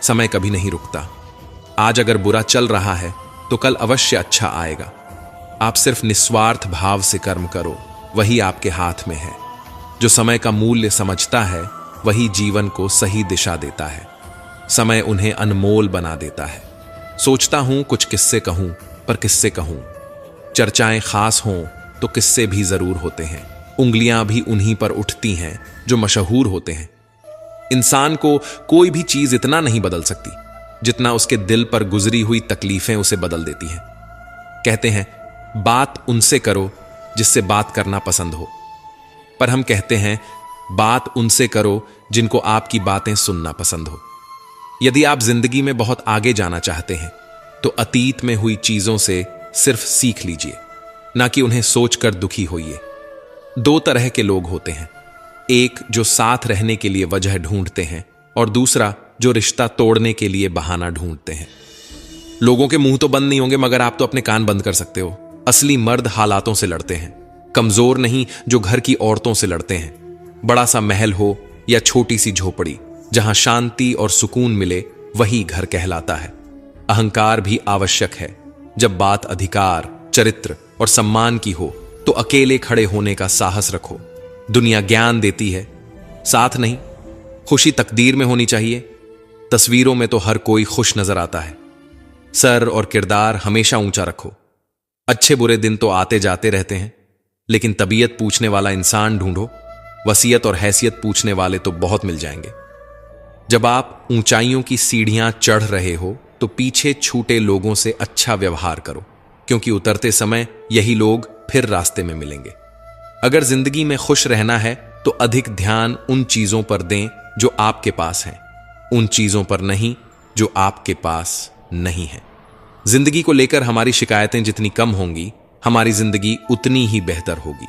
समय कभी नहीं रुकता। आज अगर बुरा चल रहा है तो कल अवश्य अच्छा आएगा। आप सिर्फ निस्वार्थ भाव से कर्म करो, वही आपके हाथ में है। जो समय का मूल्य समझता है वही जीवन को सही दिशा देता है। समय उन्हें अनमोल बना देता है। सोचता हूं कुछ किस्से कहूं, पर किस्से कहूं? चर्चाएं खास हों तो किस्से भी जरूर होते हैं। उंगलियां भी उन्हीं पर उठती हैं जो मशहूर होते हैं। इंसान को कोई भी चीज इतना नहीं बदल सकती जितना उसके दिल पर गुजरी हुई तकलीफें उसे बदल देती हैं। कहते हैं बात उनसे करो जिससे बात करना पसंद हो, पर हम कहते हैं बात उनसे करो जिनको आपकी बातें सुनना पसंद हो। यदि आप जिंदगी में बहुत आगे जाना चाहते हैं तो अतीत में हुई चीजों से सिर्फ सीख लीजिए, ना कि उन्हें सोचकर दुखी होइए। दो तरह के लोग होते हैं, एक जो साथ रहने के लिए वजह ढूंढते हैं और दूसरा जो रिश्ता तोड़ने के लिए बहाना ढूंढते हैं। लोगों के मुंह तो बंद नहीं होंगे, मगर आप तो अपने कान बंद कर सकते हो। असली मर्द हालातों से लड़ते हैं, कमजोर नहीं जो घर की औरतों से लड़ते हैं। बड़ा सा महल हो या छोटी सी झोपड़ी, जहां शांति और सुकून मिले वही घर कहलाता है। अहंकार भी आवश्यक है। जब बात अधिकार, चरित्र और सम्मान की हो तो अकेले खड़े होने का साहस रखो। दुनिया ज्ञान देती है, साथ नहीं। खुशी तकदीर में होनी चाहिए। तस्वीरों में तो हर कोई खुश नजर आता है। सर और किरदार हमेशा ऊंचा रखो। अच्छे बुरे दिन तो आते जाते रहते हैं, लेकिन तबीयत पूछने वाला इंसान ढूंढो। वसीयत और हैसियत पूछने वाले तो बहुत मिल जाएंगे। जब आप ऊंचाइयों की सीढ़ियां चढ़ रहे हो तो पीछे छूटे लोगों से अच्छा व्यवहार करो, क्योंकि उतरते समय यही लोग फिर रास्ते में मिलेंगे। अगर जिंदगी में खुश रहना है तो अधिक ध्यान उन चीजों पर दें जो आपके पास हैं, उन चीजों पर नहीं जो आपके पास नहीं है। जिंदगी को लेकर हमारी शिकायतें जितनी कम होंगी, हमारी जिंदगी उतनी ही बेहतर होगी।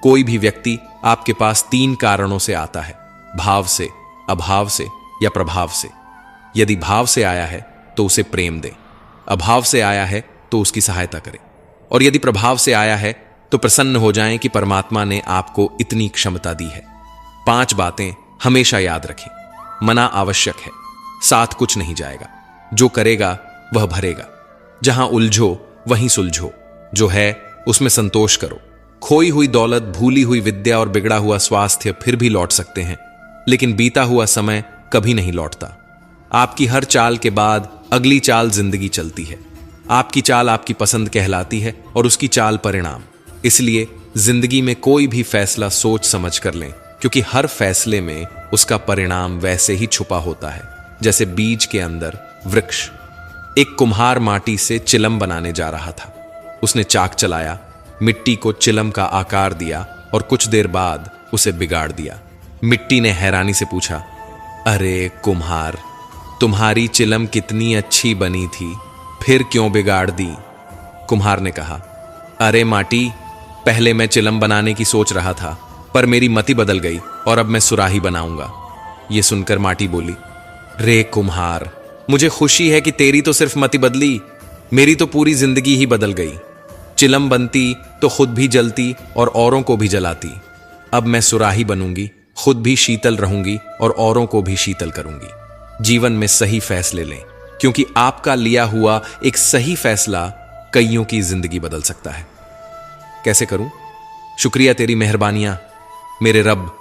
कोई भी व्यक्ति आपके पास 3 कारणों से आता है, भाव से, अभाव से या प्रभाव से। यदि भाव से आया है तो उसे प्रेम दें, अभाव से आया है तो उसकी सहायता करें, और यदि प्रभाव से आया है तो प्रसन्न हो जाएं कि परमात्मा ने आपको इतनी क्षमता दी है। 5 बातें हमेशा याद रखें। मना आवश्यक है, साथ कुछ नहीं जाएगा। जो करेगा वह भरेगा। जहां उलझो वहीं सुलझो। जो है उसमें संतोष करो। खोई हुई दौलत, भूली हुई विद्या और बिगड़ा हुआ स्वास्थ्य फिर भी लौट सकते हैं, लेकिन बीता हुआ समय कभी नहीं लौटता। आपकी हर चाल के बाद अगली चाल जिंदगी चलती है। आपकी चाल आपकी पसंद कहलाती है और उसकी चाल परिणाम। इसलिए जिंदगी में कोई भी फैसला सोच समझ कर लें, क्योंकि हर फैसले में उसका परिणाम वैसे ही छुपा होता है जैसे बीज के अंदर वृक्ष। एक कुम्हार माटी से चिलम बनाने जा रहा था। उसने चाक चलाया, मिट्टी को चिलम का आकार दिया और कुछ देर बाद उसे बिगाड़ दिया। मिट्टी ने हैरानी से पूछा, अरे कुम्हार, तुम्हारी चिलम कितनी अच्छी बनी थी, फिर क्यों बिगाड़ दी? कुम्हार ने कहा, अरे माटी, पहले मैं चिलम बनाने की सोच रहा था, पर मेरी मति बदल गई और अब मैं सुराही बनाऊंगा। यह सुनकर माटी बोली, रे कुम्हार, मुझे खुशी है कि तेरी तो सिर्फ मति बदली, मेरी तो पूरी जिंदगी ही बदल गई। चिलम बनती तो खुद भी जलती और औरों को भी जलाती। अब मैं सुराही बनूंगी, खुद भी शीतल रहूंगी और औरों को भी शीतल करूंगी। जीवन में सही फैसले लें, क्योंकि आपका लिया हुआ एक सही फैसला कईयों की जिंदगी बदल सकता है। कैसे करूं? शुक्रिया तेरी मेहरबानियां मेरे रब।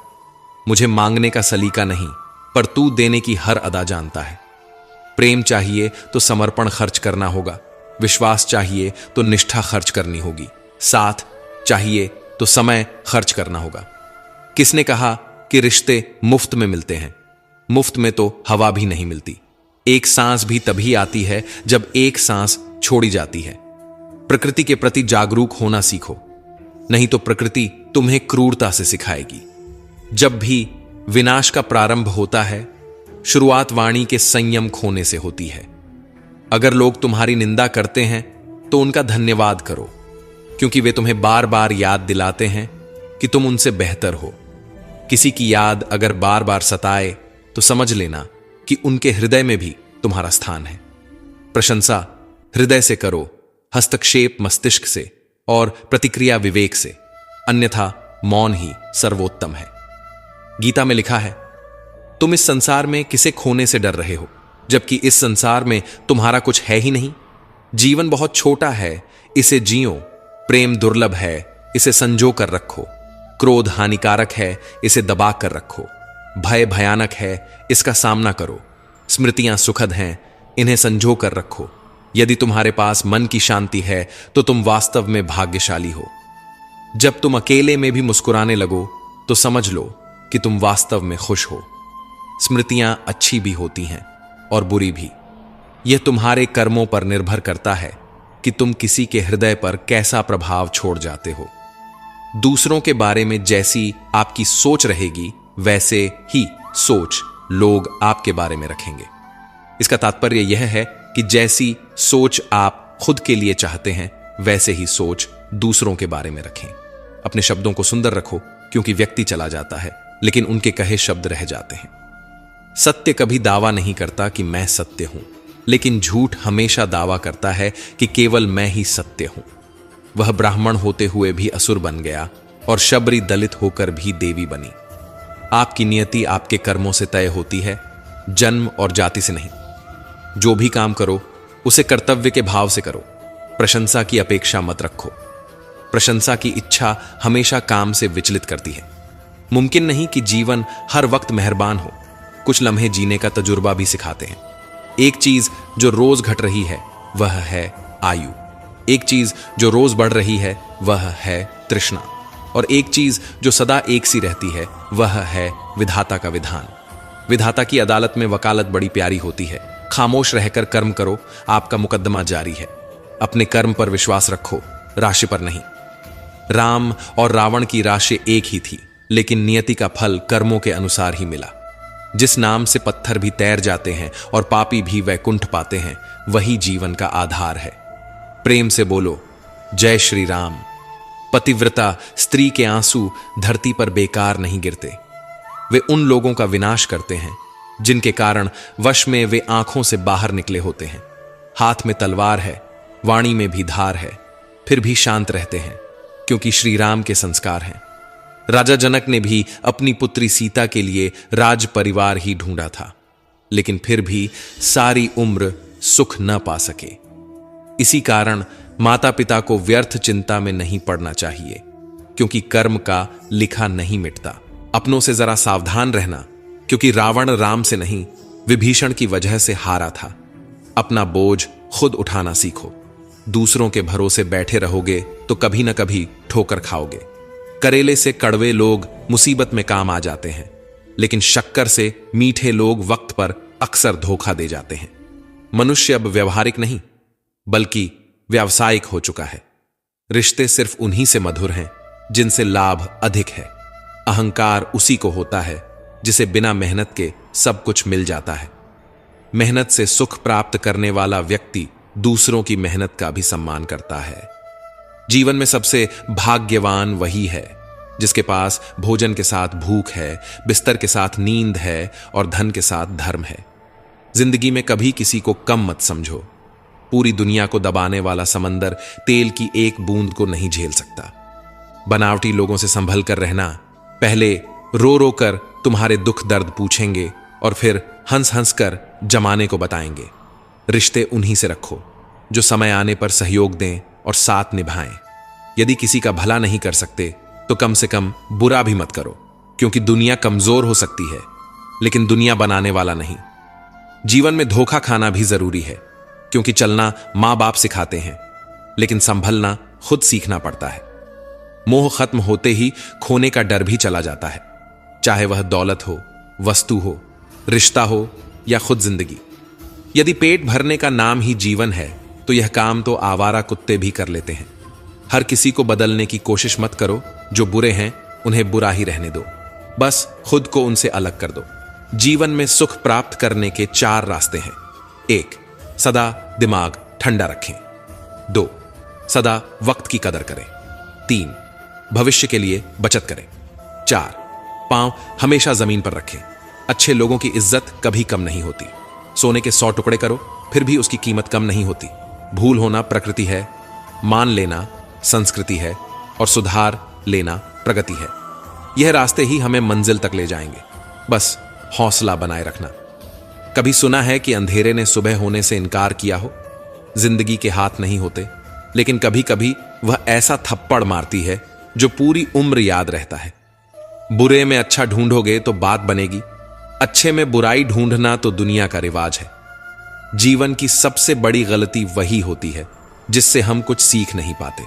मुझे मांगने का सलीका नहीं, पर तू देने की हर अदा जानता है। प्रेम चाहिए तो समर्पण खर्च करना होगा। विश्वास चाहिए तो निष्ठा खर्च करनी होगी। साथ चाहिए तो समय खर्च करना होगा। किसने कहा कि रिश्ते मुफ्त में मिलते हैं? मुफ्त में तो हवा भी नहीं मिलती। एक सांस भी तभी आती है जब एक सांस छोड़ी जाती है। प्रकृति के प्रति जागरूक होना सीखो, नहीं तो प्रकृति तुम्हें क्रूरता से सिखाएगी। जब भी विनाश का प्रारंभ होता है, शुरुआत वाणी के संयम खोने से होती है। अगर लोग तुम्हारी निंदा करते हैं तो उनका धन्यवाद करो, क्योंकि वे तुम्हें बार बार याद दिलाते हैं कि तुम उनसे बेहतर हो। किसी की याद अगर बार बार सताए तो समझ लेना कि उनके हृदय में भी तुम्हारा स्थान है। प्रशंसा हृदय से करो, हस्तक्षेप मस्तिष्क से और प्रतिक्रिया विवेक से, अन्यथा मौन ही सर्वोत्तम है। गीता में लिखा है, तुम इस संसार में किसे खोने से डर रहे हो? जबकि इस संसार में तुम्हारा कुछ है ही नहीं। जीवन बहुत छोटा है, इसे जियो। प्रेम दुर्लभ है, इसे संजो कर रखो। क्रोध हानिकारक है, इसे दबा कर रखो। भय भयानक है, इसका सामना करो। स्मृतियां सुखद हैं, इन्हें संजो कर रखो। यदि तुम्हारे पास मन की शांति है तो तुम वास्तव में भाग्यशाली हो। जब तुम अकेले में भी मुस्कुराने लगो तो समझ लो कि तुम वास्तव में खुश हो। स्मृतियां अच्छी भी होती हैं और बुरी भी। यह तुम्हारे कर्मों पर निर्भर करता है कि तुम किसी के हृदय पर कैसा प्रभाव छोड़ जाते हो। दूसरों के बारे में जैसी आपकी सोच रहेगी, वैसे ही सोच लोग आपके बारे में रखेंगे। इसका तात्पर्य यह है कि जैसी सोच आप खुद के लिए चाहते हैं, वैसे ही सोच दूसरों के बारे में रखें। अपने शब्दों को सुंदर रखो, क्योंकि व्यक्ति चला जाता है लेकिन उनके कहे शब्द रह जाते हैं। सत्य कभी दावा नहीं करता कि मैं सत्य हूं, लेकिन झूठ हमेशा दावा करता है कि केवल मैं ही सत्य हूं। वह ब्राह्मण होते हुए भी असुर बन गया और शबरी दलित होकर भी देवी बनी। आपकी नियति आपके कर्मों से तय होती है, जन्म और जाति से नहीं। जो भी काम करो उसे कर्तव्य के भाव से करो। प्रशंसा की अपेक्षा मत रखो। प्रशंसा की इच्छा हमेशा काम से विचलित करती है। मुमकिन नहीं कि जीवन हर वक्त मेहरबान हो। कुछ लम्हे जीने का तजुर्बा भी सिखाते हैं। एक चीज जो रोज घट रही है वह है आयु। एक चीज जो रोज बढ़ रही है वह है तृष्णा। और एक चीज जो सदा एक सी रहती है वह है विधाता का विधान। विधाता की अदालत में वकालत बड़ी प्यारी होती है। खामोश रहकर कर्म करो, आपका मुकदमा जारी है। अपने कर्म पर विश्वास रखो, राशि पर नहीं। राम और रावण की राशि एक ही थी, लेकिन नियति का फल कर्मों के अनुसार ही मिला। जिस नाम से पत्थर भी तैर जाते हैं और पापी भी वैकुंठ पाते हैं, वही जीवन का आधार है। प्रेम से बोलो, जय श्री राम। पतिव्रता स्त्री के आंसू धरती पर बेकार नहीं गिरते। वे उन लोगों का विनाश करते हैं जिनके कारण वश में वे आंखों से बाहर निकले होते हैं। हाथ में तलवार है, वाणी में भी धार है, फिर भी शांत रहते हैं, क्योंकि श्री राम के संस्कार हैं। राजा जनक ने भी अपनी पुत्री सीता के लिए राज परिवार ही ढूंढा था, लेकिन फिर भी सारी उम्र सुख न पा सके। इसी कारण माता पिता को व्यर्थ चिंता में नहीं पड़ना चाहिए, क्योंकि कर्म का लिखा नहीं मिटता। अपनों से जरा सावधान रहना, क्योंकि रावण राम से नहीं विभीषण की वजह से हारा था। अपना बोझ खुद उठाना सीखो। दूसरों के भरोसे बैठे रहोगे तो कभी न कभी ठोकर खाओगे। करेले से कड़वे लोग मुसीबत में काम आ जाते हैं, लेकिन शक्कर से मीठे लोग वक्त पर अक्सर धोखा दे जाते हैं। मनुष्य अब व्यवहारिक नहीं बल्कि व्यावसायिक हो चुका है। रिश्ते सिर्फ उन्हीं से मधुर हैं जिनसे लाभ अधिक है। अहंकार उसी को होता है जिसे बिना मेहनत के सब कुछ मिल जाता है। मेहनत से सुख प्राप्त करने वाला व्यक्ति दूसरों की मेहनत का भी सम्मान करता है। जीवन में सबसे भाग्यवान वही है जिसके पास भोजन के साथ भूख है, बिस्तर के साथ नींद है और धन के साथ धर्म है। जिंदगी में कभी किसी को कम मत समझो। पूरी दुनिया को दबाने वाला समंदर तेल की एक बूंद को नहीं झेल सकता। बनावटी लोगों से संभल कर रहना। पहले रो रो कर तुम्हारे दुख दर्द पूछेंगे और फिर हंस हंस कर जमाने को बताएंगे। रिश्ते उन्हीं से रखो जो समय आने पर सहयोग दें और साथ निभाएं। यदि किसी का भला नहीं कर सकते तो कम से कम बुरा भी मत करो, क्योंकि दुनिया कमजोर हो सकती है लेकिन दुनिया बनाने वाला नहीं। जीवन में धोखा खाना भी जरूरी है, क्योंकि चलना मां बाप सिखाते हैं, लेकिन संभलना खुद सीखना पड़ता है। मोह खत्म होते ही खोने का डर भी चला जाता है, चाहे वह दौलत हो, वस्तु हो, रिश्ता हो या खुद जिंदगी। यदि पेट भरने का नाम ही जीवन है तो यह काम तो आवारा कुत्ते भी कर लेते हैं। हर किसी को बदलने की कोशिश मत करो। जो बुरे हैं उन्हें बुरा ही रहने दो, बस खुद को उनसे अलग कर दो। जीवन में सुख प्राप्त करने के 4 रास्ते हैं। 1. सदा दिमाग ठंडा रखें। 2. सदा वक्त की कदर करें। 3. भविष्य के लिए बचत करें। 4. पांव हमेशा जमीन पर रखें। अच्छे लोगों की इज्जत कभी कम नहीं होती। सोने के 100 टुकड़े करो फिर भी उसकी कीमत कम नहीं होती। भूल होना प्रकृति है, मान लेना संस्कृति है और सुधार लेना प्रगति है। यह रास्ते ही हमें मंजिल तक ले जाएंगे, बस हौसला बनाए रखना। कभी सुना है कि अंधेरे ने सुबह होने से इनकार किया हो? जिंदगी के हाथ नहीं होते, लेकिन कभी कभी वह ऐसा थप्पड़ मारती है जो पूरी उम्र याद रहता है। बुरे में अच्छा ढूंढोगे तो बात बनेगी, अच्छे में बुराई ढूंढना तो दुनिया का रिवाज है। जीवन की सबसे बड़ी गलती वही होती है जिससे हम कुछ सीख नहीं पाते।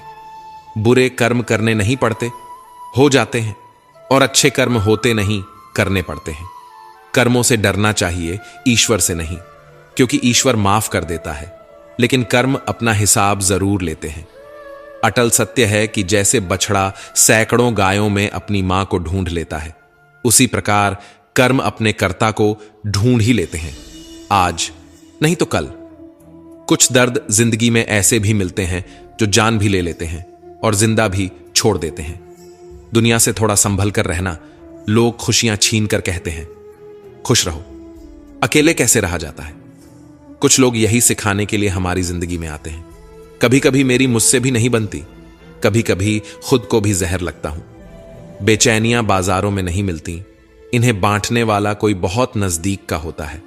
बुरे कर्म करने नहीं पड़ते, हो जाते हैं, और अच्छे कर्म होते नहीं, करने पड़ते हैं। कर्मों से डरना चाहिए, ईश्वर से नहीं, क्योंकि ईश्वर माफ कर देता है, लेकिन कर्म अपना हिसाब जरूर लेते हैं। अटल सत्य है कि जैसे बछड़ा सैकड़ों गायों में अपनी मां को ढूंढ लेता है, उसी प्रकार कर्म अपने कर्ता को ढूंढ ही लेते हैं, आज नहीं तो कल। कुछ दर्द जिंदगी में ऐसे भी मिलते हैं जो जान भी ले लेते हैं और जिंदा भी छोड़ देते हैं। दुनिया से थोड़ा संभल कर रहना, लोग खुशियां छीन कर कहते हैं खुश रहो। अकेले कैसे रहा जाता है? कुछ लोग यही सिखाने के लिए हमारी जिंदगी में आते हैं। कभी कभी मेरी मुझसे भी नहीं बनती, कभी कभी खुद को भी जहर लगता हूं। बेचैनियां बाजारों में नहीं मिलती, इन्हें बांटने वाला कोई बहुत नजदीक का होता है।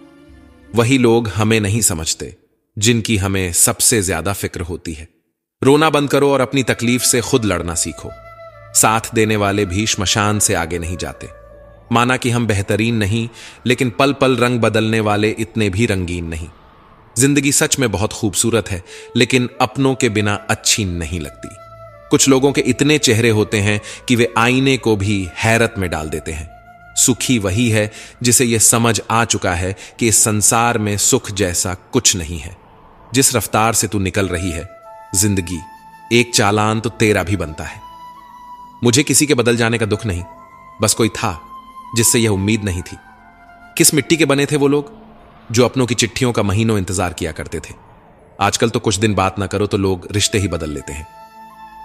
वही लोग हमें नहीं समझते जिनकी हमें सबसे ज्यादा फिक्र होती है। रोना बंद करो और अपनी तकलीफ से खुद लड़ना सीखो। साथ देने वाले भी श्मशान से आगे नहीं जाते। माना कि हम बेहतरीन नहीं, लेकिन पल पल रंग बदलने वाले इतने भी रंगीन नहीं। जिंदगी सच में बहुत खूबसूरत है, लेकिन अपनों के बिना अच्छी नहीं लगती। कुछ लोगों के इतने चेहरे होते हैं कि वे आईने को भी हैरत में डाल देते हैं। सुखी वही है जिसे यह समझ आ चुका है कि इस संसार में सुख जैसा कुछ नहीं है। जिस रफ्तार से तू निकल रही है जिंदगी, एक चालान तो तेरा भी बनता है। मुझे किसी के बदल जाने का दुख नहीं, बस कोई था जिससे यह उम्मीद नहीं थी। किस मिट्टी के बने थे वो लोग जो अपनों की चिट्ठियों का महीनों इंतजार किया करते थे। आजकल तो कुछ दिन बात ना करो तो लोग रिश्ते ही बदल लेते हैं।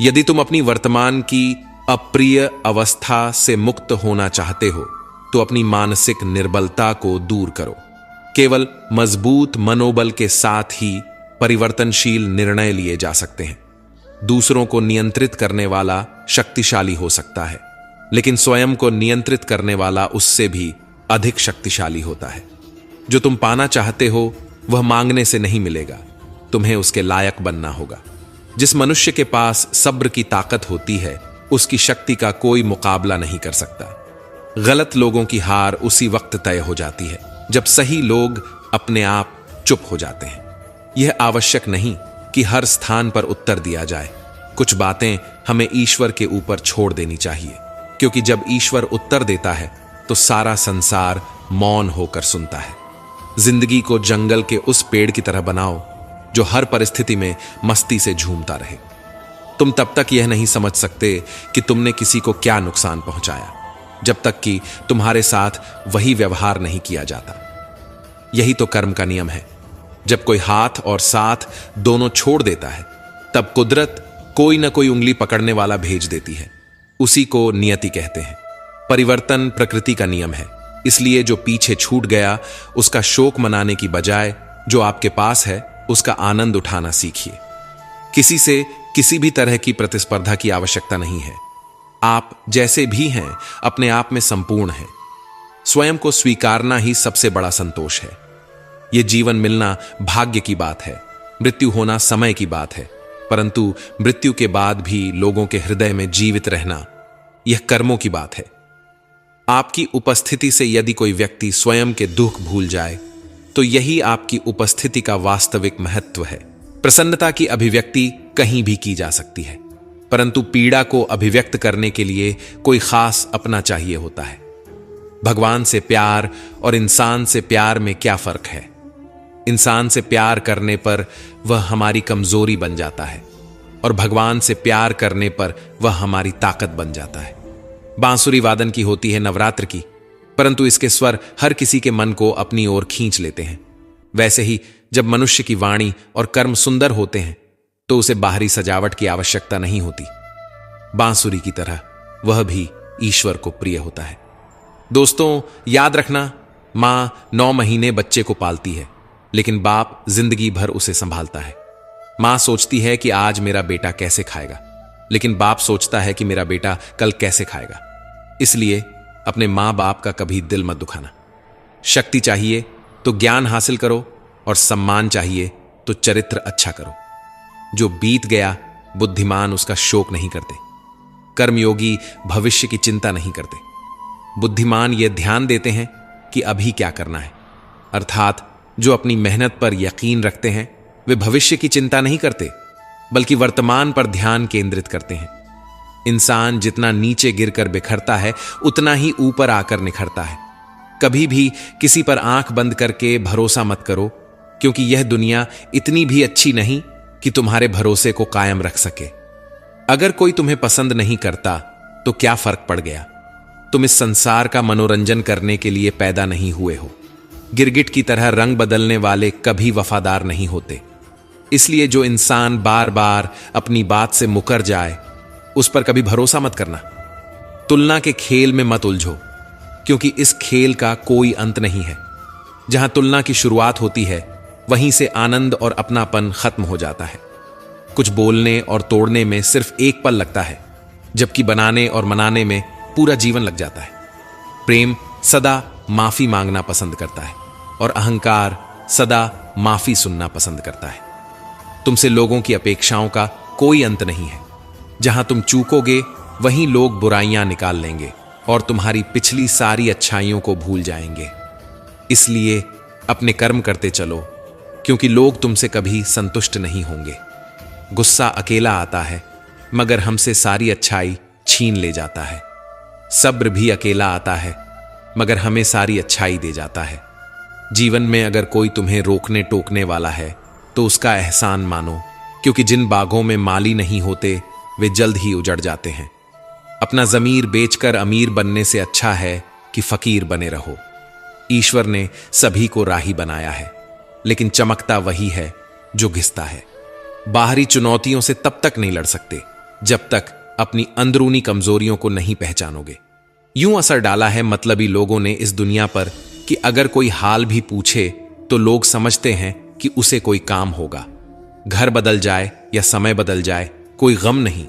यदि तुम अपनी वर्तमान की अप्रिय अवस्था से मुक्त होना चाहते हो तो अपनी मानसिक निर्बलता को दूर करो। केवल मजबूत मनोबल के साथ ही परिवर्तनशील निर्णय लिए जा सकते हैं। दूसरों को नियंत्रित करने वाला शक्तिशाली हो सकता है, लेकिन स्वयं को नियंत्रित करने वाला उससे भी अधिक शक्तिशाली होता है। जो तुम पाना चाहते हो वह मांगने से नहीं मिलेगा, तुम्हें उसके लायक बनना होगा। जिस मनुष्य के पास सब्र की ताकत होती है उसकी शक्ति का कोई मुकाबला नहीं कर सकता। गलत लोगों की हार उसी वक्त तय हो जाती है जब सही लोग अपने आप चुप हो जाते हैं। यह आवश्यक नहीं कि हर स्थान पर उत्तर दिया जाए। कुछ बातें हमें ईश्वर के ऊपर छोड़ देनी चाहिए, क्योंकि जब ईश्वर उत्तर देता है तो सारा संसार मौन होकर सुनता है। जिंदगी को जंगल के उस पेड़ की तरह बनाओ जो हर परिस्थिति में मस्ती से झूमता रहे। तुम तब तक यह नहीं समझ सकते कि तुमने किसी को क्या नुकसान पहुंचाया जब तक कि तुम्हारे साथ वही व्यवहार नहीं किया जाता। यही तो कर्म का नियम है। जब कोई हाथ और साथ दोनों छोड़ देता है तब कुदरत कोई ना कोई उंगली पकड़ने वाला भेज देती है। उसी को नियति कहते हैं। परिवर्तन प्रकृति का नियम है, इसलिए जो पीछे छूट गया उसका शोक मनाने की बजाय जो आपके पास है उसका आनंद उठाना सीखिए। किसी से किसी भी तरह की प्रतिस्पर्धा की आवश्यकता नहीं है। आप जैसे भी हैं अपने आप में संपूर्ण हैं। स्वयं को स्वीकारना ही सबसे बड़ा संतोष है। यह जीवन मिलना भाग्य की बात है, मृत्यु होना समय की बात है, परंतु मृत्यु के बाद भी लोगों के हृदय में जीवित रहना यह कर्मों की बात है। आपकी उपस्थिति से यदि कोई व्यक्ति स्वयं के दुख भूल जाए तो यही आपकी उपस्थिति का वास्तविक महत्व है। प्रसन्नता की अभिव्यक्ति कहीं भी की जा सकती है, परंतु पीड़ा को अभिव्यक्त करने के लिए कोई खास अपना चाहिए होता है। भगवान से प्यार और इंसान से प्यार में क्या फर्क है? इंसान से प्यार करने पर वह हमारी कमजोरी बन जाता है और भगवान से प्यार करने पर वह हमारी ताकत बन जाता है। बांसुरी वादन की होती है नवरात्र की, परंतु इसके स्वर हर किसी के मन को अपनी ओर खींच लेते हैं। वैसे ही जब मनुष्य की वाणी और कर्म सुंदर होते हैं तो उसे बाहरी सजावट की आवश्यकता नहीं होती। बांसुरी की तरह वह भी ईश्वर को प्रिय होता है। दोस्तों, याद रखना, मां 9 महीने बच्चे को पालती है, लेकिन बाप जिंदगी भर उसे संभालता है। मां सोचती है कि आज मेरा बेटा कैसे खाएगा, लेकिन बाप सोचता है कि मेरा बेटा कल कैसे खाएगा। इसलिए अपने मां बाप का कभी दिल मत दुखाना। शक्ति चाहिए तो ज्ञान हासिल करो, और सम्मान चाहिए तो चरित्र अच्छा करो। जो बीत गया बुद्धिमान उसका शोक नहीं करते। कर्मयोगी भविष्य की चिंता नहीं करते। बुद्धिमान यह ध्यान देते हैं कि अभी क्या करना है। अर्थात जो अपनी मेहनत पर यकीन रखते हैं वे भविष्य की चिंता नहीं करते, बल्कि वर्तमान पर ध्यान केंद्रित करते हैं। इंसान जितना नीचे गिरकर बिखरता है उतना ही ऊपर आकर निखरता है। कभी भी किसी पर आंख बंद करके भरोसा मत करो, क्योंकि यह दुनिया इतनी भी अच्छी नहीं कि तुम्हारे भरोसे को कायम रख सके। अगर कोई तुम्हें पसंद नहीं करता तो क्या फर्क पड़ गया? तुम इस संसार का मनोरंजन करने के लिए पैदा नहीं हुए हो। गिरगिट की तरह रंग बदलने वाले कभी वफादार नहीं होते। इसलिए जो इंसान बार बार अपनी बात से मुकर जाए उस पर कभी भरोसा मत करना। तुलना के खेल में मत उलझो, क्योंकि इस खेल का कोई अंत नहीं है। जहां तुलना की शुरुआत होती है वहीं से आनंद और अपनापन खत्म हो जाता है। कुछ बोलने और तोड़ने में सिर्फ एक पल लगता है, जबकि बनाने और मनाने में पूरा जीवन लग जाता है। प्रेम सदा माफी मांगना पसंद करता है और अहंकार सदा माफी सुनना पसंद करता है। तुमसे लोगों की अपेक्षाओं का कोई अंत नहीं है। जहां तुम चूकोगे वहीं लोग बुराइयां निकाल लेंगे और तुम्हारी पिछली सारी अच्छाइयों को भूल जाएंगे। इसलिए अपने कर्म करते चलो, क्योंकि लोग तुमसे कभी संतुष्ट नहीं होंगे। गुस्सा अकेला आता है मगर हमसे सारी अच्छाई छीन ले जाता है। सब्र भी अकेला आता है मगर हमें सारी अच्छाई दे जाता है। जीवन में अगर कोई तुम्हें रोकने टोकने वाला है तो उसका एहसान मानो, क्योंकि जिन बागों में माली नहीं होते वे जल्द ही उजड़ जाते हैं। अपना ज़मीर बेचकर अमीर बनने से अच्छा है कि फकीर बने रहो। ईश्वर ने सभी को राही बनाया है, लेकिन चमकता वही है जो घिसता है। बाहरी चुनौतियों से तब तक नहीं लड़ सकते जब तक अपनी अंदरूनी कमजोरियों को नहीं पहचानोगे। यूं असर डाला है मतलबी लोगों ने इस दुनिया पर कि अगर कोई हाल भी पूछे तो लोग समझते हैं कि उसे कोई काम होगा। घर बदल जाए या समय बदल जाए कोई गम नहीं,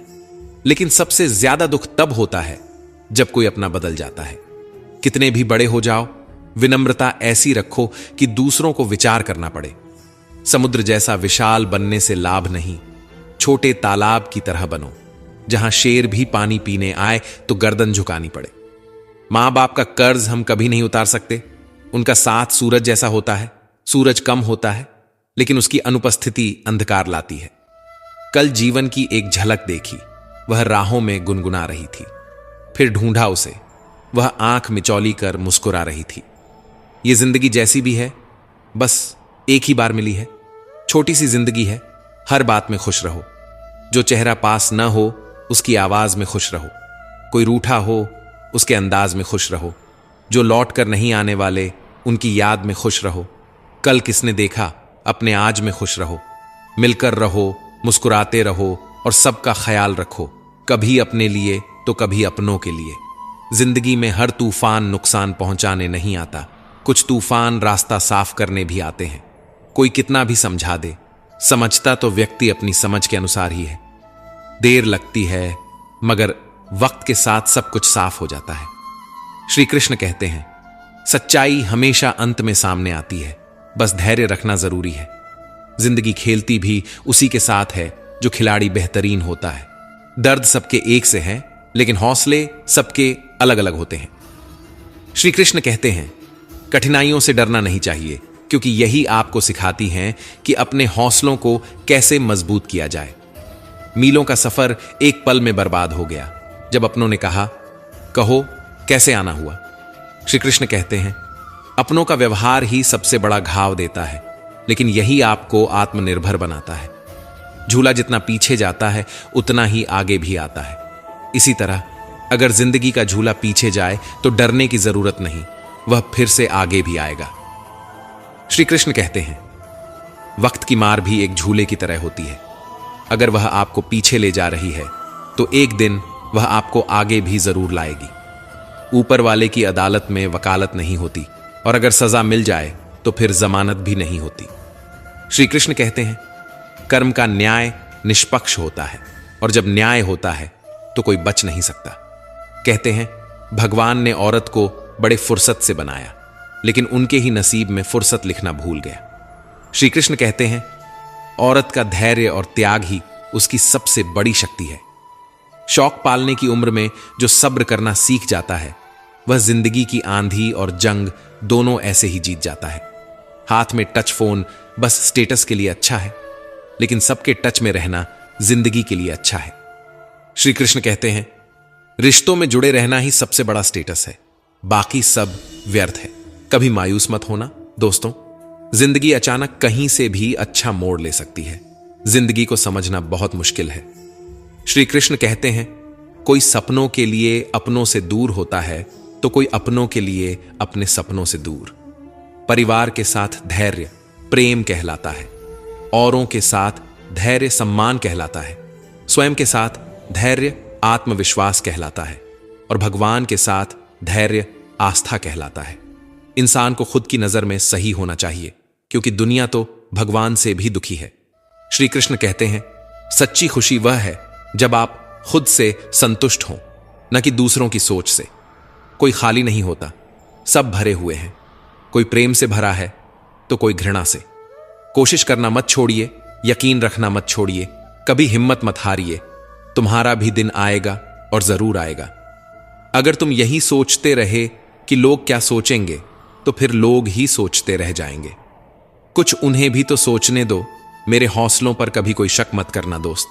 लेकिन सबसे ज्यादा दुख तब होता है जब कोई अपना बदल जाता है। कितने भी बड़े हो जाओ, विनम्रता ऐसी रखो कि दूसरों को विचार करना पड़े। समुद्र जैसा विशाल बनने से लाभ नहीं, छोटे तालाब की तरह बनो। जहां शेर भी पानी पीने आए तो गर्दन झुकानी पड़े। मां बाप का कर्ज हम कभी नहीं उतार सकते। उनका साथ सूरज जैसा होता है। सूरज कम होता है लेकिन उसकी अनुपस्थिति अंधकार लाती है। कल जीवन की एक झलक देखी, वह राहों में गुनगुना रही थी। फिर ढूंढा उसे, वह आंख मिचौली कर मुस्कुरा रही थी। यह जिंदगी जैसी भी है, बस एक ही बार मिली है। छोटी सी जिंदगी है, हर बात में खुश रहो। जो चेहरा पास न हो उसकी आवाज में खुश रहो। कोई रूठा हो उसके अंदाज में खुश रहो। जो लौट कर नहीं आने वाले उनकी याद में खुश रहो। कल किसने देखा, अपने आज में खुश रहो। मिलकर रहो, मुस्कुराते रहो और सबका ख्याल रखो, कभी अपने लिए तो कभी अपनों के लिए। जिंदगी में हर तूफान नुकसान पहुंचाने नहीं आता, कुछ तूफान रास्ता साफ करने भी आते हैं। कोई कितना भी समझा दे, समझता तो व्यक्ति अपनी समझ के अनुसार ही है। देर लगती है मगर वक्त के साथ सब कुछ साफ हो जाता है। श्री कृष्ण कहते हैं, सच्चाई हमेशा अंत में सामने आती है, बस धैर्य रखना जरूरी है। जिंदगी खेलती भी उसी के साथ है जो खिलाड़ी बेहतरीन होता है। दर्द सबके एक से है, लेकिन हौसले सबके अलग अलग होते हैं। श्री कृष्ण कहते हैं, कठिनाइयों से डरना नहीं चाहिए, क्योंकि यही आपको सिखाती हैं कि अपने हौसलों को कैसे मजबूत किया जाए। मीलों का सफर एक पल में बर्बाद हो गया जब अपनों ने कहा, कहो कैसे आना हुआ। श्री कृष्ण कहते हैं, अपनों का व्यवहार ही सबसे बड़ा घाव देता है, लेकिन यही आपको आत्मनिर्भर बनाता है। झूला जितना पीछे जाता है उतना ही आगे भी आता है। इसी तरह अगर जिंदगी का झूला पीछे जाए तो डरने की जरूरत नहीं, वह फिर से आगे भी आएगा। श्री कृष्ण कहते हैं, वक्त की मार भी एक झूले की तरह होती है। अगर वह आपको पीछे ले जा रही है तो एक दिन वह आपको आगे भी जरूर लाएगी। ऊपर वाले की अदालत में वकालत नहीं होती, और अगर सजा मिल जाए तो फिर जमानत भी नहीं होती। श्री कृष्ण कहते हैं, कर्म का न्याय निष्पक्ष होता है, और जब न्याय होता है तो कोई बच नहीं सकता। कहते हैं, भगवान ने औरत को बड़े फुर्सत से बनाया। लेकिन उनके ही नसीब में फुर्सत लिखना भूल गया। श्री कृष्ण कहते हैं, औरत का धैर्य और त्याग ही उसकी सबसे बड़ी शक्ति है। शौक पालने की उम्र में जो सब्र करना सीख जाता है, वह जिंदगी की आंधी और जंग दोनों ऐसे ही जीत जाता है। हाथ में टच फोन बस स्टेटस के लिए अच्छा है, लेकिन सबके टच में रहना जिंदगी के लिए अच्छा है। श्री कृष्ण कहते हैं, रिश्तों में जुड़े रहना ही सबसे बड़ा स्टेटस है, बाकी सब व्यर्थ है। कभी मायूस मत होना दोस्तों, जिंदगी अचानक कहीं से भी अच्छा मोड़ ले सकती है। जिंदगी को समझना बहुत मुश्किल है। श्री कृष्ण कहते हैं, कोई सपनों के लिए अपनों से दूर होता है तो कोई अपनों के लिए अपने सपनों से दूर। परिवार के साथ धैर्य प्रेम कहलाता है, औरों के साथ धैर्य सम्मान कहलाता है, स्वयं के साथ धैर्य आत्मविश्वास कहलाता है, और भगवान के साथ धैर्य आस्था कहलाता है। इंसान को खुद की नजर में सही होना चाहिए, क्योंकि दुनिया तो भगवान से भी दुखी है। श्री कृष्ण कहते हैं, सच्ची खुशी वह है जब आप खुद से संतुष्ट हों, न कि दूसरों की सोच से। कोई खाली नहीं होता, सब भरे हुए हैं। कोई प्रेम से भरा है तो कोई घृणा से। कोशिश करना मत छोड़िए, यकीन रखना मत छोड़िए, कभी हिम्मत मत हारिए। तुम्हारा भी दिन आएगा और जरूर आएगा। अगर तुम यही सोचते रहे कि लोग क्या सोचेंगे, तो फिर लोग ही सोचते रह जाएंगे। कुछ उन्हें भी तो सोचने दो। मेरे हौसलों पर कभी कोई शक मत करना दोस्त।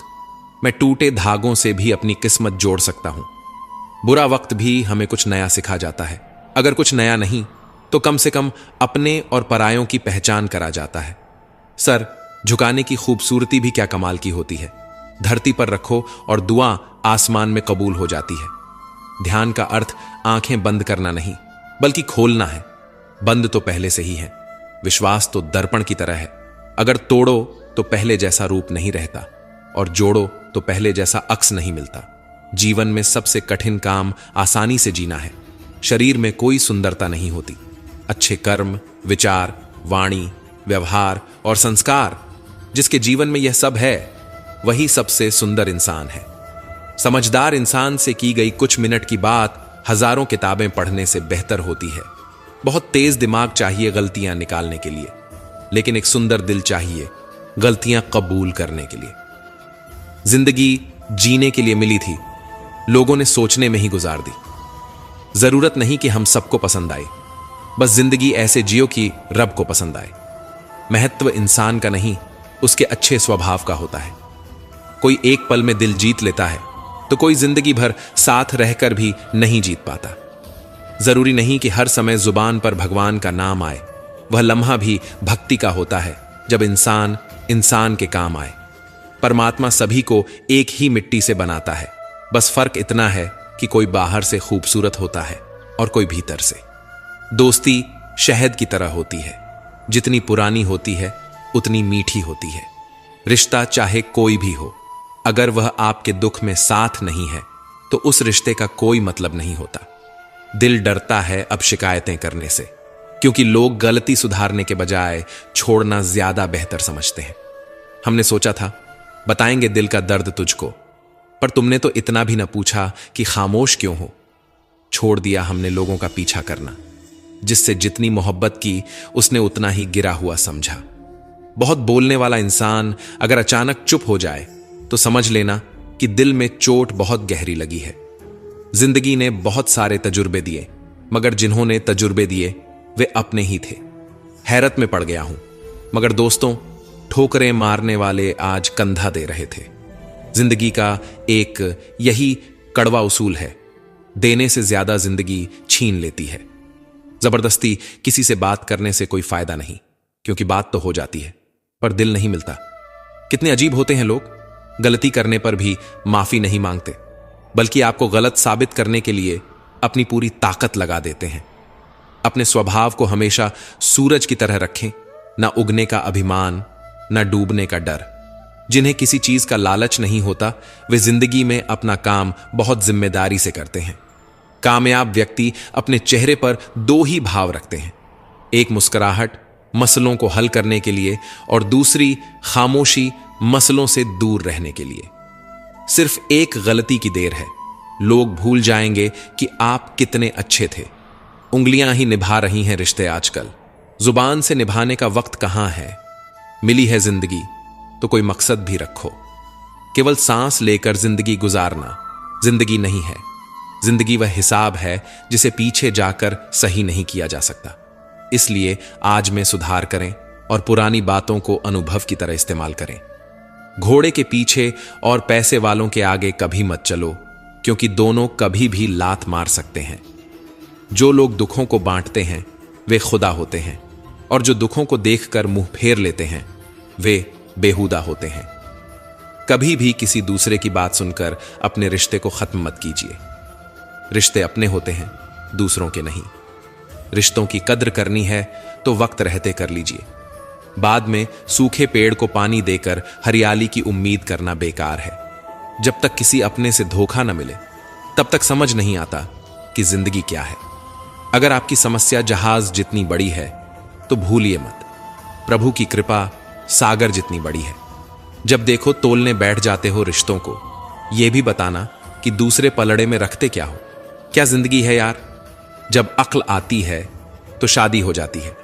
मैं टूटे धागों से भी अपनी किस्मत जोड़ सकता हूं। बुरा वक्त भी हमें कुछ नया सिखा जाता है। अगर कुछ नया नहीं तो कम से कम अपने और परायों की पहचान करा जाता है। सर झुकाने की खूबसूरती भी क्या कमाल की होती है। धरती पर रखो और दुआ आसमान में कबूल हो जाती है। ध्यान का अर्थ आंखें बंद करना नहीं, बल्कि खोलना है। बंद तो पहले से ही है। विश्वास तो दर्पण की तरह है, अगर तोड़ो तो पहले जैसा रूप नहीं रहता, और जोड़ो तो पहले जैसा अक्स नहीं मिलता। जीवन में सबसे कठिन काम आसानी से जीना है। शरीर में कोई सुंदरता नहीं होती। अच्छे कर्म, विचार, वाणी, व्यवहार और संस्कार, जिसके जीवन में यह सब है, वही सबसे सुंदर इंसान है। समझदार इंसान से की गई कुछ मिनट की बात हजारों किताबें पढ़ने से बेहतर होती है। बहुत तेज दिमाग चाहिए गलतियां निकालने के लिए, लेकिन एक सुंदर दिल चाहिए गलतियां कबूल करने के लिए। जिंदगी जीने के लिए मिली थी, लोगों ने सोचने में ही गुजार दी। जरूरत नहीं कि हम सबको पसंद आए, बस जिंदगी ऐसे जियो कि रब को पसंद आए। महत्व इंसान का नहीं, उसके अच्छे स्वभाव का होता है। कोई एक पल में दिल जीत लेता है, तो कोई जिंदगी भर साथ रहकर भी नहीं जीत पाता। जरूरी नहीं कि हर समय जुबान पर भगवान का नाम आए। वह लम्हा भी भक्ति का होता है, जब इंसान इंसान के काम आए। परमात्मा सभी को एक ही मिट्टी से बनाता है, बस फर्क इतना है कि कोई बाहर से खूबसूरत होता है और कोई भीतर से। दोस्ती शहद की तरह होती है, जितनी पुरानी होती है उतनी मीठी होती है। रिश्ता चाहे कोई भी हो, अगर वह आपके दुख में साथ नहीं है तो उस रिश्ते का कोई मतलब नहीं होता। दिल डरता है अब शिकायतें करने से, क्योंकि लोग गलती सुधारने के बजाय छोड़ना ज्यादा बेहतर समझते हैं। हमने सोचा था बताएंगे दिल का दर्द तुझको, पर तुमने तो इतना भी न पूछा कि खामोश क्यों हो। छोड़ दिया हमने लोगों का पीछा करना। जिससे जितनी मोहब्बत की उसने उतना ही गिरा हुआ समझा। बहुत बोलने वाला इंसान अगर अचानक चुप हो जाए तो समझ लेना कि दिल में चोट बहुत गहरी लगी है। जिंदगी ने बहुत सारे तजुर्बे दिए, मगर जिन्होंने तजुर्बे दिए वे अपने ही थे। हैरत में पड़ गया हूं, मगर दोस्तों ठोकरें मारने वाले आज कंधा दे रहे थे। जिंदगी का एक यही कड़वा उसूल है, देने से ज्यादा जिंदगी छीन लेती है। जबरदस्ती किसी से बात करने से कोई फायदा नहीं, क्योंकि बात तो हो जाती है पर दिल नहीं मिलता। कितने अजीब होते हैं लोग, गलती करने पर भी माफी नहीं मांगते, बल्कि आपको गलत साबित करने के लिए अपनी पूरी ताकत लगा देते हैं। अपने स्वभाव को हमेशा सूरज की तरह रखें, ना उगने का अभिमान, ना डूबने का डर। जिन्हें किसी चीज का लालच नहीं होता, वे जिंदगी में अपना काम बहुत जिम्मेदारी से करते हैं। कामयाब व्यक्ति अपने चेहरे पर दो ही भाव रखते हैं, एक मुस्कुराहट मसलों को हल करने के लिए और दूसरी खामोशी मसलों से दूर रहने के लिए। सिर्फ एक गलती की देर है, लोग भूल जाएंगे कि आप कितने अच्छे थे। उंगलियां ही निभा रही हैं रिश्ते आजकल। जुबान से निभाने का वक्त कहां है। मिली है जिंदगी तो कोई मकसद भी रखो। केवल सांस लेकर जिंदगी गुजारना जिंदगी नहीं है। जिंदगी वह हिसाब है जिसे पीछे जाकर सही नहीं किया जा सकता। इसलिए आज में सुधार करें और पुरानी बातों को अनुभव की तरह इस्तेमाल करें। घोड़े के पीछे और पैसे वालों के आगे कभी मत चलो, क्योंकि दोनों कभी भी लात मार सकते हैं। जो लोग दुखों को बांटते हैं वे खुदा होते हैं, और जो दुखों को देखकर मुंह फेर लेते हैं वे बेहुदा होते हैं। कभी भी किसी दूसरे की बात सुनकर अपने रिश्ते को खत्म मत कीजिए। रिश्ते अपने होते हैं, दूसरों के नहीं। रिश्तों की कद्र करनी है तो वक्त रहते कर लीजिए। बाद में सूखे पेड़ को पानी देकर हरियाली की उम्मीद करना बेकार है। जब तक किसी अपने से धोखा न मिले तब तक समझ नहीं आता कि जिंदगी क्या है। अगर आपकी समस्या जहाज जितनी बड़ी है तो भूलिए मत, प्रभु की कृपा सागर जितनी बड़ी है। जब देखो तोलने बैठ जाते हो रिश्तों को, यह भी बताना कि दूसरे पलड़े में रखते क्या हो। क्या जिंदगी है यार। जब अक्ल आती है तो शादी हो जाती है,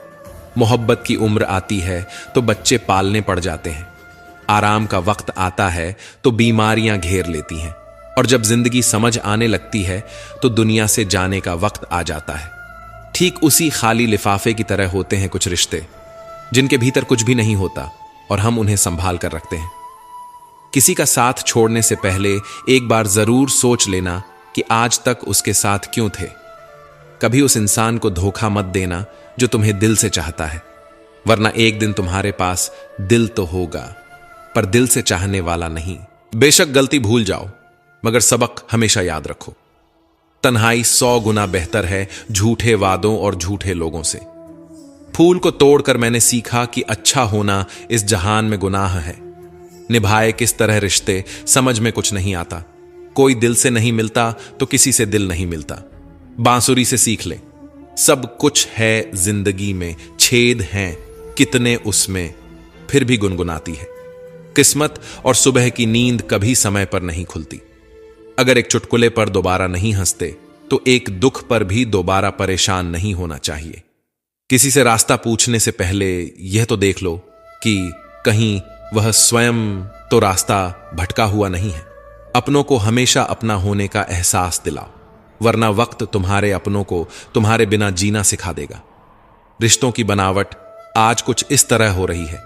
मोहब्बत की उम्र आती है तो बच्चे पालने पड़ जाते हैं, आराम का वक्त आता है तो बीमारियां घेर लेती हैं, और जब जिंदगी समझ आने लगती है तो दुनिया से जाने का वक्त आ जाता है। ठीक उसी खाली लिफाफे की तरह होते हैं कुछ रिश्ते जिनके भीतर कुछ भी नहीं होता और हम उन्हें संभाल कर रखते हैं। किसी का साथ छोड़ने से पहले एक बार जरूर सोच लेना कि आज तक उसके साथ क्यों थे। कभी उस इंसान को धोखा मत देना जो तुम्हें दिल से चाहता है, वरना एक दिन तुम्हारे पास दिल तो होगा पर दिल से चाहने वाला नहीं। बेशक गलती भूल जाओ मगर सबक हमेशा याद रखो। तन्हाई 100 गुना बेहतर है झूठे वादों और झूठे लोगों से। फूल को तोड़कर मैंने सीखा कि अच्छा होना इस जहान में गुनाह है। निभाए किस तरह रिश्ते समझ में कुछ नहीं आता। कोई दिल से नहीं मिलता तो किसी से दिल नहीं मिलता। बांसुरी से सीख ले, सब कुछ है जिंदगी में, छेद हैं कितने उसमें, फिर भी गुनगुनाती है। किस्मत और सुबह की नींद कभी समय पर नहीं खुलती। अगर एक चुटकुले पर दोबारा नहीं हंसते तो एक दुख पर भी दोबारा परेशान नहीं होना चाहिए। किसी से रास्ता पूछने से पहले यह तो देख लो कि कहीं वह स्वयं तो रास्ता भटका हुआ नहीं है। अपनों को हमेशा अपना होने का एहसास दिलाओ, वरना वक्त तुम्हारे अपनों को तुम्हारे बिना जीना सिखा देगा। रिश्तों की बनावट आज कुछ इस तरह हो रही है,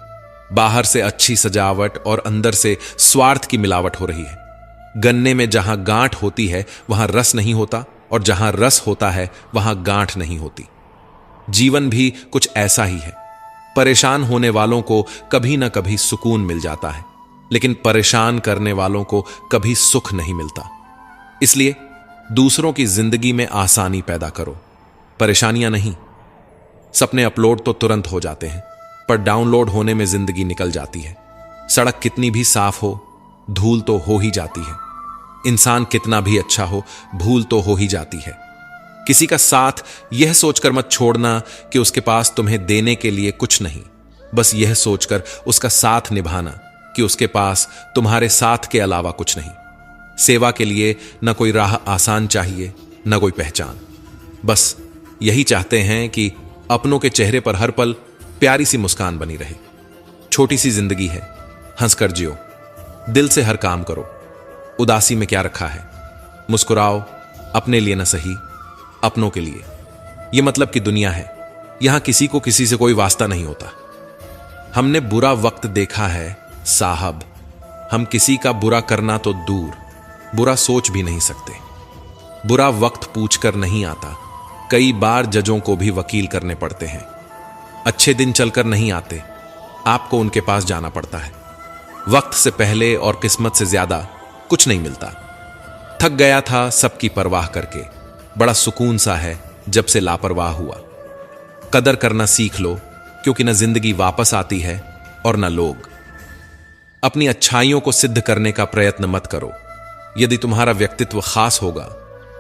बाहर से अच्छी सजावट और अंदर से स्वार्थ की मिलावट हो रही है। गन्ने में जहां गांठ होती है वहां रस नहीं होता, और जहां रस होता है वहां गांठ नहीं होती। जीवन भी कुछ ऐसा ही है। परेशान होने वालों को कभी ना कभी सुकून मिल जाता है, लेकिन परेशान करने वालों को कभी सुख नहीं मिलता। इसलिए दूसरों की जिंदगी में आसानी पैदा करो, परेशानियां नहीं। सपने अपलोड तो तुरंत हो जाते हैं, पर डाउनलोड होने में जिंदगी निकल जाती है। सड़क कितनी भी साफ हो, धूल तो हो ही जाती है। इंसान कितना भी अच्छा हो, भूल तो हो ही जाती है। किसी का साथ यह सोचकर मत छोड़ना कि उसके पास तुम्हें देने के लिए कुछ नहीं, बस यह सोचकर उसका साथ निभाना कि उसके पास तुम्हारे साथ के अलावा कुछ नहीं। सेवा के लिए न कोई राह आसान चाहिए, न कोई पहचान। बस यही चाहते हैं कि अपनों के चेहरे पर हर पल प्यारी सी मुस्कान बनी रहे। छोटी सी जिंदगी है, हंसकर जियो, दिल से हर काम करो। उदासी में क्या रखा है, मुस्कुराओ, अपने लिए न सही अपनों के लिए। यह मतलब की दुनिया है, यहां किसी को किसी से कोई वास्ता नहीं होता। हमने बुरा वक्त देखा है साहब, हम किसी का बुरा करना तो दूर, बुरा सोच भी नहीं सकते। बुरा वक्त पूछकर नहीं आता, कई बार जजों को भी वकील करने पड़ते हैं। अच्छे दिन चलकर नहीं आते, आपको उनके पास जाना पड़ता है। वक्त से पहले और किस्मत से ज्यादा कुछ नहीं मिलता। थक गया था सबकी परवाह करके, बड़ा सुकून सा है जब से लापरवाह हुआ। कदर करना सीख लो, क्योंकि न जिंदगी वापस आती है और न लोग। अपनी अच्छाइयों को सिद्ध करने का प्रयत्न मत करो। यदि तुम्हारा व्यक्तित्व खास होगा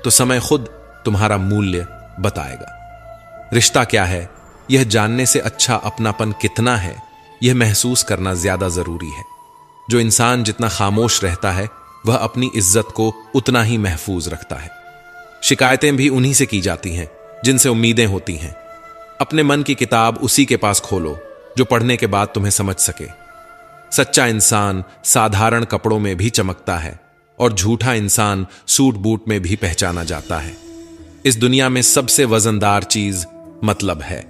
तो समय खुद तुम्हारा मूल्य बताएगा। रिश्ता क्या है यह जानने से अच्छा अपनापन कितना है यह महसूस करना ज्यादा जरूरी है। जो इंसान जितना खामोश रहता है वह अपनी इज्जत को उतना ही महफूज रखता है। शिकायतें भी उन्हीं से की जाती हैं जिनसे उम्मीदें होती हैं। अपने मन की किताब उसी के पास खोलो जो पढ़ने के बाद तुम्हें समझ सके। सच्चा इंसान साधारण कपड़ों में भी चमकता है और झूठा इंसान सूट बूट में भी पहचाना जाता है। इस दुनिया में सबसे वजनदार चीज मतलब है।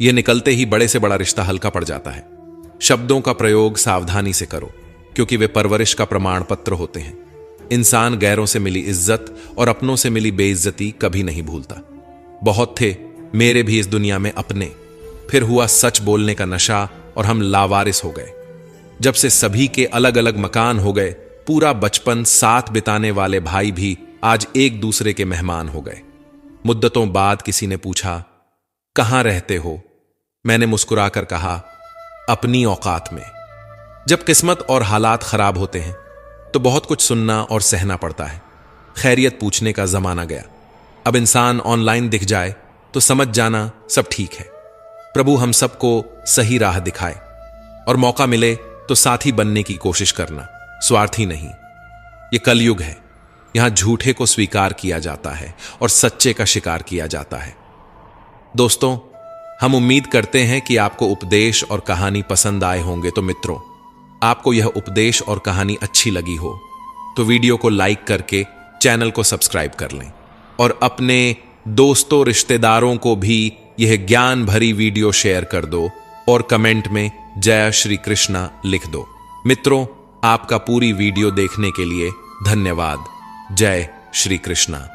यह निकलते ही बड़े से बड़ा रिश्ता हल्का पड़ जाता है। शब्दों का प्रयोग सावधानी से करो, क्योंकि वे परवरिश का प्रमाण पत्र होते हैं। इंसान गैरों से मिली इज्जत और अपनों से मिली बेइज्जती कभी नहीं भूलता। बहुत थे मेरे भी इस दुनिया में अपने, फिर हुआ सच बोलने का नशा और हम लावारिस हो गए। जब से सभी के अलग अलग मकान हो गए, पूरा बचपन साथ बिताने वाले भाई भी आज एक दूसरे के मेहमान हो गए। मुद्दतों बाद किसी ने पूछा, कहां रहते हो? मैंने मुस्कुराकर कहा, अपनी औकात में। जब किस्मत और हालात खराब होते हैं तो बहुत कुछ सुनना और सहना पड़ता है। खैरियत पूछने का जमाना गया। अब इंसान ऑनलाइन दिख जाए तो समझ जाना सब ठीक है। प्रभु हम सबको सही राह दिखाए और मौका मिले तो साथी बनने की कोशिश करना, स्वार्थी नहीं। यह कलयुग है, यहां झूठे को स्वीकार किया जाता है और सच्चे का शिकार किया जाता है। दोस्तों, हम उम्मीद करते हैं कि आपको उपदेश और कहानी पसंद आए होंगे। तो मित्रों, आपको यह उपदेश और कहानी अच्छी लगी हो तो वीडियो को लाइक करके चैनल को सब्सक्राइब कर लें और अपने दोस्तों रिश्तेदारों को भी यह ज्ञान भरी वीडियो शेयर कर दो और कमेंट में जय श्री कृष्णा लिख दो। मित्रों, आपका पूरी वीडियो देखने के लिए धन्यवाद। जय श्री कृष्णा।